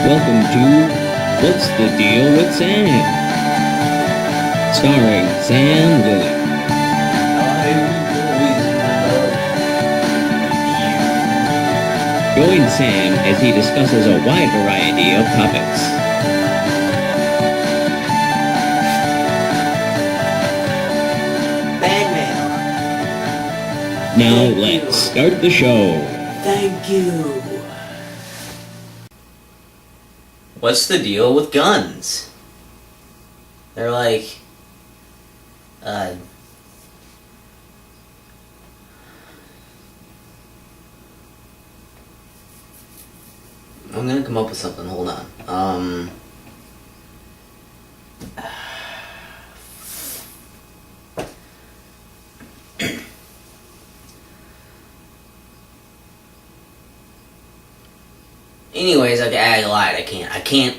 Welcome to What's the Deal with Sam? Starring Sam Lilly. Join Sam as he discusses a wide variety of topics. Bangman. Now let's start the show. Thank you. What's the deal with guns? They're like, I'm gonna come up with something, hold on. Anyways, I lied, I can't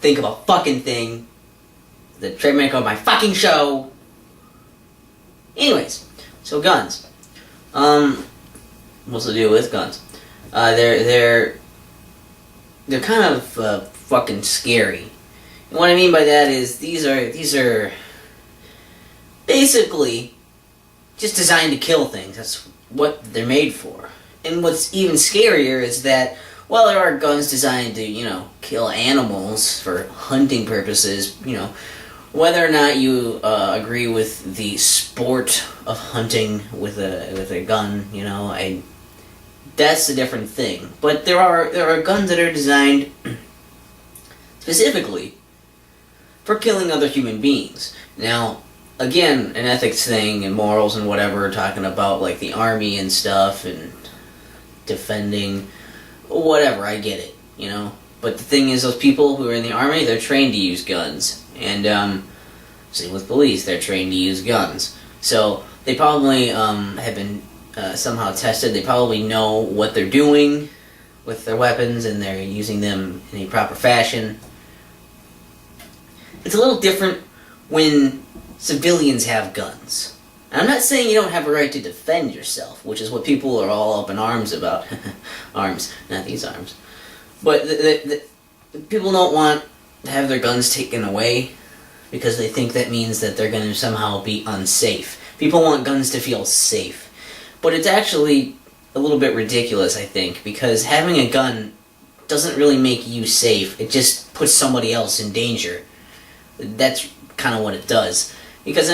think of a fucking thing. The trademark of my fucking show. Anyways, so guns. What's the deal with guns? They're kind of fucking scary. And what I mean by that is these are basically just designed to kill things. That's what they're made for. And what's even scarier is that while there are guns designed to, kill animals for hunting purposes, whether or not you agree with the sport of hunting with a gun, that's a different thing. But there are guns that are designed specifically for killing other human beings. Now, again, an ethics thing and morals and whatever, talking about like the army and stuff and defending whatever, I get it, But the thing is, those people who are in the army, they're trained to use guns. And same with police, they're trained to use guns. So they probably have been somehow tested. They probably know what they're doing with their weapons, and they're using them in a proper fashion. It's a little different when civilians have guns. I'm not saying you don't have a right to defend yourself, which is what people are all up in arms about. Arms, not these arms. But the people don't want to have their guns taken away because they think that means that they're going to somehow be unsafe. People want guns to feel safe. But it's actually a little bit ridiculous, I think, because having a gun doesn't really make you safe. It just puts somebody else in danger. That's kind of what it does. Because,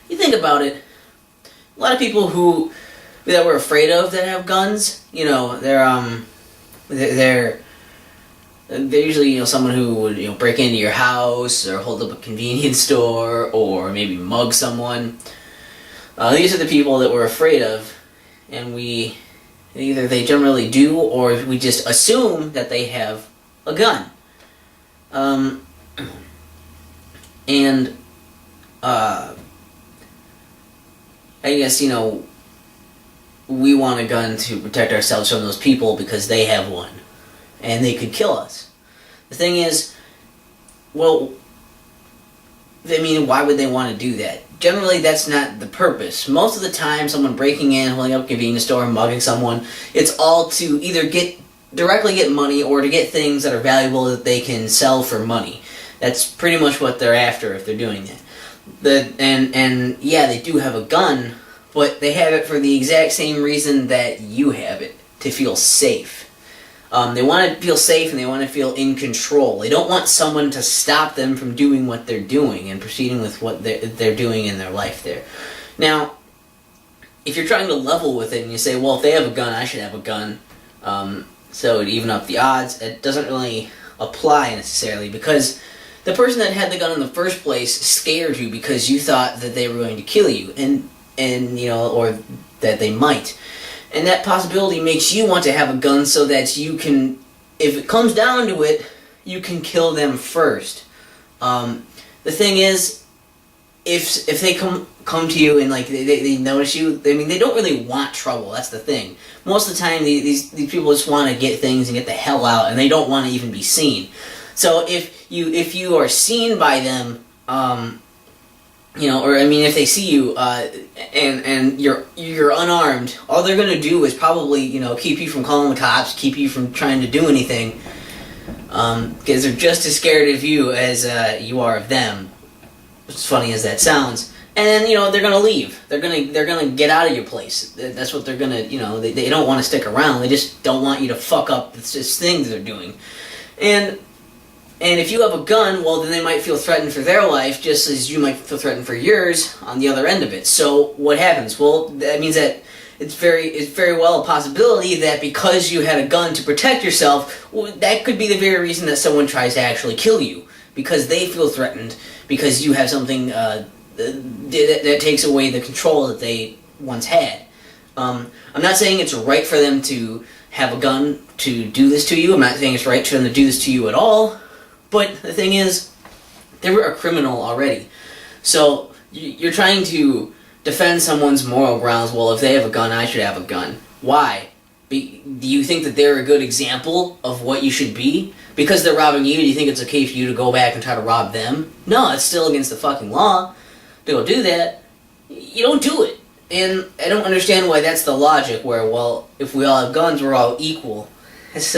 you think about it, a lot of people that we're afraid of that have guns, they're usually someone who would break into your house or hold up a convenience store or maybe mug someone. These are the people that we're afraid of, and either they generally do or we just assume that they have a gun. I guess, we want a gun to protect ourselves from those people because they have one. And they could kill us. The thing is, why would they want to do that? Generally, that's not the purpose. Most of the time, someone breaking in, holding up a convenience store, mugging someone, it's all to either directly get money or to get things that are valuable that they can sell for money. That's pretty much what they're after if they're doing that. Yeah, they do have a gun, but they have it for the exact same reason that you have it, to feel safe. They want to feel safe and they want to feel in control. They don't want someone to stop them from doing what they're doing and proceeding with what they're doing in their life there. Now, if you're trying to level with it and you say, well, if they have a gun, I should have a gun, so to even up the odds, it doesn't really apply necessarily, because the person that had the gun in the first place scared you because you thought that they were going to kill you, and or that they might. And that possibility makes you want to have a gun so that you can, if it comes down to it, you can kill them first. The thing is, if they come to you and they notice you, they don't really want trouble. That's the thing. Most of the time, these people just want to get things and get the hell out, and they don't want to even be seen. So if you are seen by them, or I mean, if they see you and you're unarmed, all they're gonna do is probably keep you from calling the cops, keep you from trying to do anything, because they're just as scared of you as you are of them. As funny as that sounds. And then they're gonna leave. They're gonna get out of your place. That's what they're gonna they don't want to stick around. They just don't want you to fuck up this thing that they're doing. And if you have a gun, well, then they might feel threatened for their life, just as you might feel threatened for yours on the other end of it. So what happens? Well, that means that it's very well a possibility that because you had a gun to protect yourself, well, that could be the very reason that someone tries to actually kill you, because they feel threatened because you have something that takes away the control that they once had. I'm not saying it's right for them to have a gun to do this to you. I'm not saying it's right for them to do this to you at all. But the thing is, they were a criminal already. So you're trying to defend someone's moral grounds. Well, if they have a gun, I should have a gun. Why? Do you think that they're a good example of what you should be? Because they're robbing you, do you think it's okay for you to go back and try to rob them? No, it's still against the fucking law to go do that. You don't do it. And I don't understand why that's the logic where, well, if we all have guns, we're all equal. It's,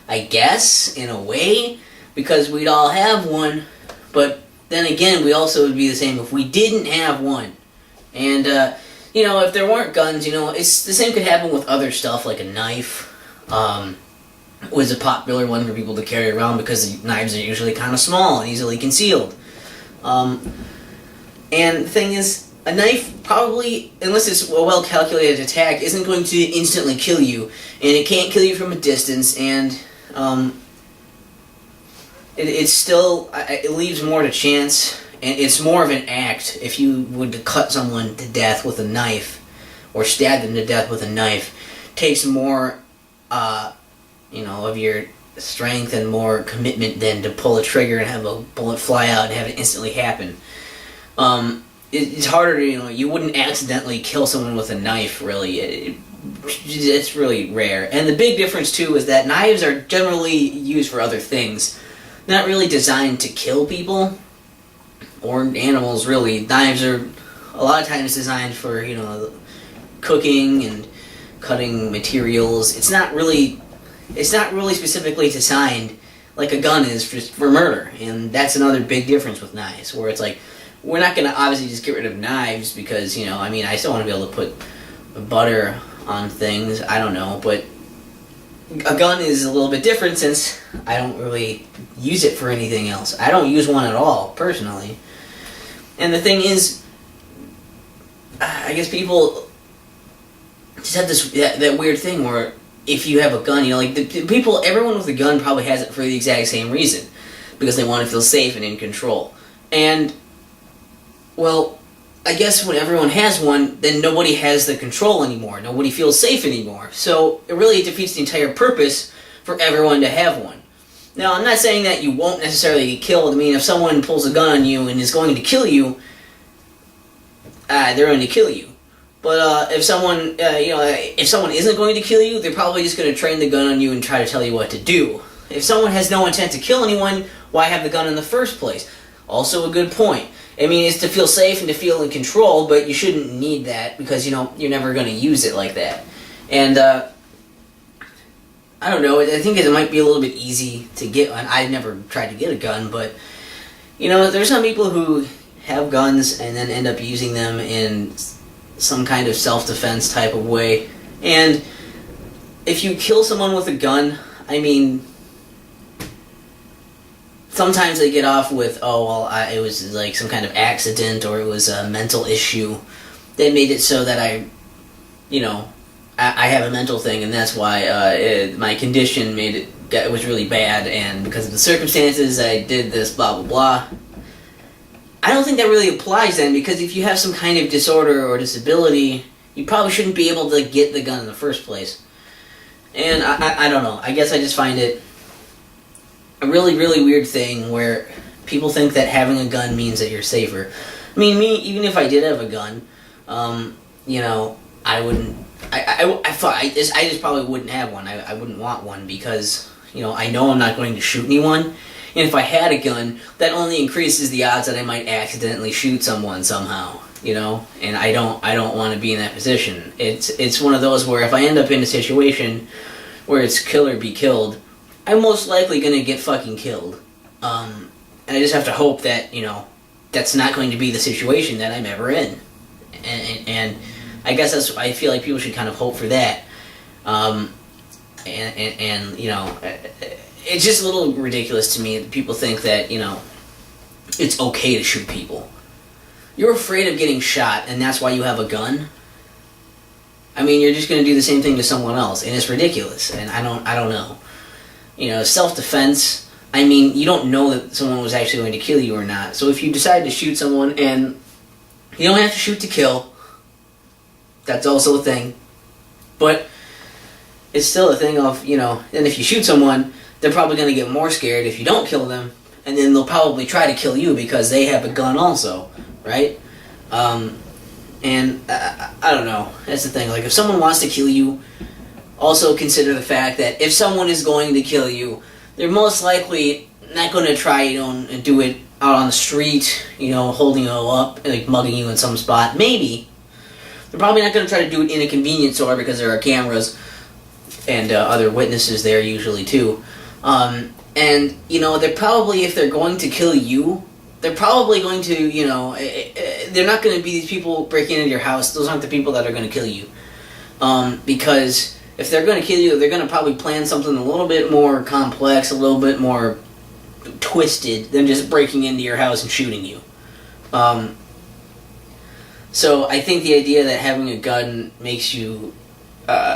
I guess, in a way, because we'd all have one, but then again, we also would be the same if we didn't have one. And, if there weren't guns, it's the same could happen with other stuff, like a knife. Was a popular one for people to carry around because knives are usually kind of small and easily concealed. And the thing is, a knife probably, unless it's a well-calculated attack, isn't going to instantly kill you, and it can't kill you from a distance, and it still, it leaves more to chance, and it's more of an act if you would to cut someone to death with a knife, or stab them to death with a knife. It takes more, of your strength and more commitment than to pull a trigger and have a bullet fly out and have it instantly happen. It's harder to, you wouldn't accidentally kill someone with a knife, really. It's really rare. And the big difference, too, is that knives are generally used for other things. Not really designed to kill people or animals, really. Knives are a lot of times designed for, cooking and cutting materials. It's not really specifically designed like a gun is for murder. And that's another big difference with knives, where it's like, we're not going to obviously just get rid of knives because, I still want to be able to put butter on things, I don't know, but a gun is a little bit different since I don't really use it for anything else. I don't use one at all, personally. And the thing is, I guess people just have that weird thing where if you have a gun, everyone with a gun probably has it for the exact same reason, because they want to feel safe and in control. And, well, I guess when everyone has one, then nobody has the control anymore. Nobody feels safe anymore. So it really defeats the entire purpose for everyone to have one. Now, I'm not saying that you won't necessarily get killed. If someone pulls a gun on you and is going to kill you, they're going to kill you. But if someone isn't going to kill you, they're probably just going to train the gun on you and try to tell you what to do. If someone has no intent to kill anyone, why have the gun in the first place? Also a good point. It's to feel safe and to feel in control, but you shouldn't need that because, you're never going to use it like that. And, I don't know, I think it might be a little bit easy to get one. I've never tried to get a gun, but, there's some people who have guns and then end up using them in some kind of self-defense type of way. And if you kill someone with a gun, sometimes they get off with, it was like some kind of accident or it was a mental issue. They made it so that I have a mental thing and that's why my condition it was really bad, and because of the circumstances I did this, blah, blah, blah. I don't think that really applies then, because if you have some kind of disorder or disability, you probably shouldn't be able to get the gun in the first place. And I don't know. I guess I just find it a really, really weird thing where people think that having a gun means that you're safer. Even if I did have a gun, I wouldn't. I just probably wouldn't have one. I wouldn't want one because I know I'm not going to shoot anyone, And if I had a gun, that only increases the odds that I might accidentally shoot someone somehow, you know? And I don't want to be in that position. It's one of those where if I end up in a situation where it's kill or be killed, I'm most likely going to get fucking killed. And I just have to hope that, you know, that's not going to be the situation that I'm ever in. And I guess I feel like people should kind of hope for that. And you know, it's just a little ridiculous to me that people think that, you know, it's okay to shoot people. You're afraid of getting shot, and that's why you have a gun? I mean, you're just going to do the same thing to someone else, and it's ridiculous, and I don't know. You know, self-defense, I mean, you don't know that someone was actually going to kill you or not, so if you decide to shoot someone, and you don't have to shoot to kill, that's also a thing, but it's still a thing of, you know, and if you shoot someone, they're probably going to get more scared if you don't kill them, and then they'll probably try to kill you because they have a gun also, right? And I don't know, that's the thing, like, if someone wants to kill you, also consider the fact that if someone is going to kill you, they're most likely not going to try, you know, and do it out on the street, you know, holding you up, like mugging you in some spot. Maybe. They're probably not going to try to do it in a convenience store because there are cameras and other witnesses there usually too. And, you know, they're probably, if they're going to kill you, they're probably going to, you know, they're not going to be these people breaking into your house. Those aren't the people that are going to kill you. Because if they're going to kill you, they're going to probably plan something a little bit more complex, a little bit more twisted than just breaking into your house and shooting you. So I think the idea that having a gun makes you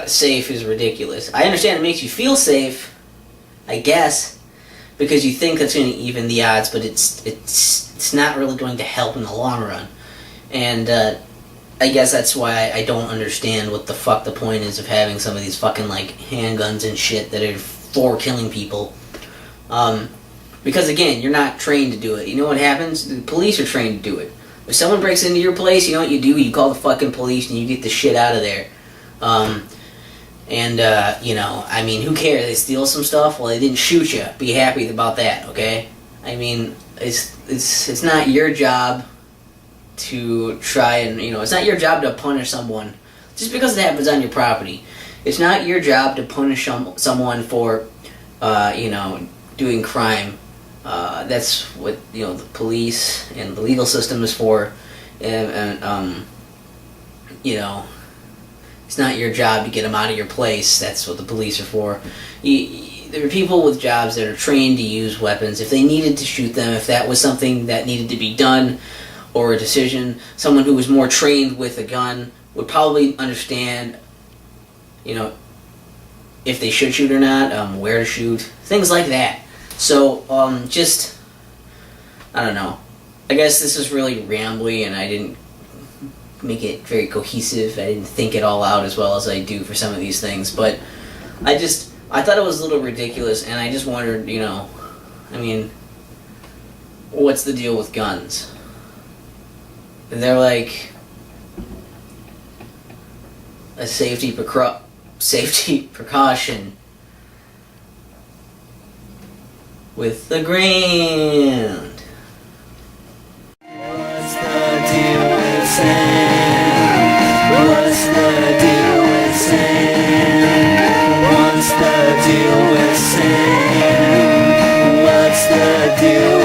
safe is ridiculous. I understand it makes you feel safe, I guess, because you think that's going to even the odds, but it's not really going to help in the long run. And I guess that's why I don't understand what the fuck the point is of having some of these fucking, like, handguns and shit that are for killing people. Because, again, you're not trained to do it. You know what happens? The police are trained to do it. If someone breaks into your place, you know what you do? You call the fucking police and you get the shit out of there. You know, I mean, who cares? They steal some stuff? Well, they didn't shoot you. Be happy about that, okay? I mean, it's not your job to try and, you know, it's not your job to punish someone just because it happens on your property. It's not your job to punish someone for, you know, doing crime. That's what, you know, the police and the legal system is for. And you know, it's not your job to get them out of your place. That's what the police are for. There are people with jobs that are trained to use weapons. If they needed to shoot them, if that was something that needed to be done, or a decision, someone who was more trained with a gun would probably understand, you know, if they should shoot or not, where to shoot, things like that. So, just, I don't know. I guess this is really rambly and I didn't make it very cohesive. I didn't think it all out as well as I do for some of these things, but I thought it was a little ridiculous, and I just wondered, you know, I mean, what's the deal with guns? And they're like a safety precaution with the grand. What's the deal with sand? What's the deal with sand? What's the deal with sand? What's the deal